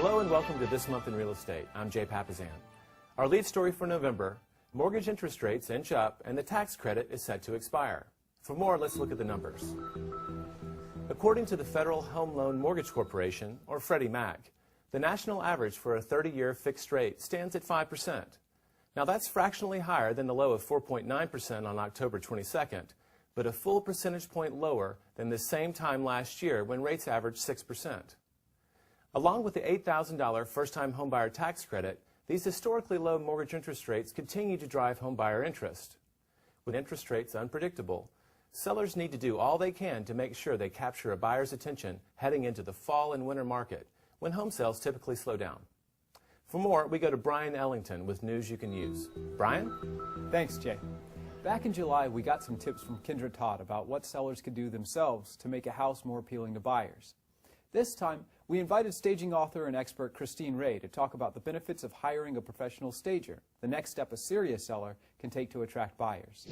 Hello and welcome to This Month in Real Estate. I'm Jay Papazan. Our lead story for November, mortgage interest rates inch up and the tax credit is set to expire. For more, let's look at the numbers. According to the Federal Home Loan Mortgage Corporation, or Freddie Mac, the national average for a 30-year fixed rate stands at 5%. Now that's fractionally higher than the low of 4.9% on October 22nd, but a full percentage point lower than the same time last year when rates averaged 6%. Along with the $8,000 first-time homebuyer tax credit, these historically low mortgage interest rates continue to drive homebuyer interest. With interest rates unpredictable, sellers need to do all they can to make sure they capture a buyer's attention heading into the fall and winter market, when home sales typically slow down. For more, we go to Brian Ellington with news you can use. Brian? Thanks, Jay. Back in July, we got some tips from Kendra Todd about what sellers could do themselves to make a house more appealing to buyers. This time, we invited staging author and expert Christine Ray to talk about the benefits of hiring a professional stager, the next step a serious seller can take to attract buyers.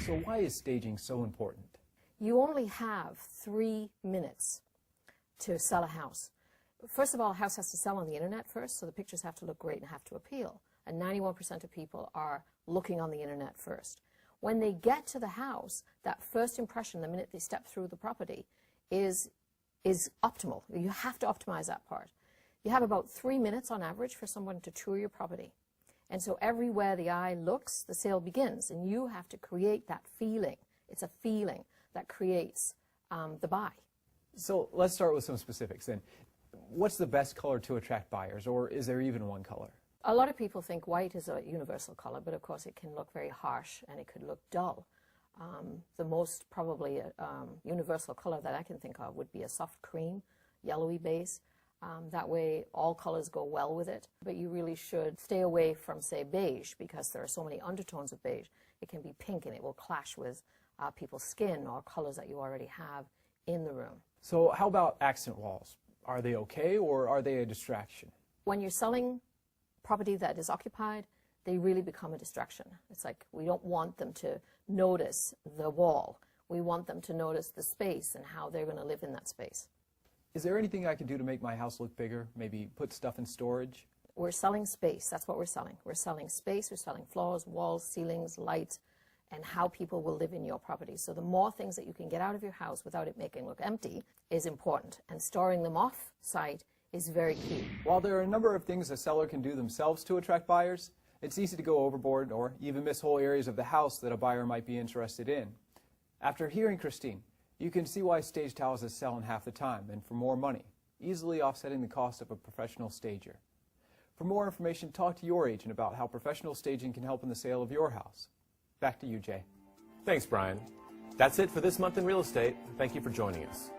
So why is staging so important? You only have 3 minutes to sell a house. First of all, a house has to sell on the internet first, so the pictures have to look great and have to appeal. And 91% of people are looking on the internet first. When they get to the house, that first impression, the minute they step through the property, is optimal. You have to optimize that part. You have about 3 minutes on average for someone to tour your property. And so everywhere the eye looks, the sale begins. And you have to create that feeling. It's a feeling that creates the buy. So let's start with some specifics then. What's the best color to attract buyers, or is there even one color? A lot of people think white is a universal color, but of course it can look very harsh and it could look dull. The most probably universal color that I can think of would be a soft cream, yellowy base. That way all colors go well with it. But you really should stay away from, say, beige, because there are so many undertones of beige. It can be pink and it will clash with people's skin or colors that you already have in the room. So how about accent walls? Are they okay, or are they a distraction? When you're selling property that is occupied, they really become a distraction. It's like we don't want them to notice the wall. We want them to notice the space and how they're going to live in that space. Is there anything I can do to make my house look bigger? Maybe put stuff in storage? We're selling space. That's what we're selling. We're selling space. We're selling floors, walls, ceilings, lights, and how people will live in your property. So the more things that you can get out of your house without it making it look empty is important. And storing them off-site is very key. While there are a number of things a seller can do themselves to attract buyers, it's easy to go overboard or even miss whole areas of the house that a buyer might be interested in. After hearing Christine, you can see why staged houses sell in half the time and for more money, easily offsetting the cost of a professional stager. For more information, talk to your agent about how professional staging can help in the sale of your house. Back to you, Jay. Thanks, Brian. That's it for This Month in Real Estate. Thank you for joining us.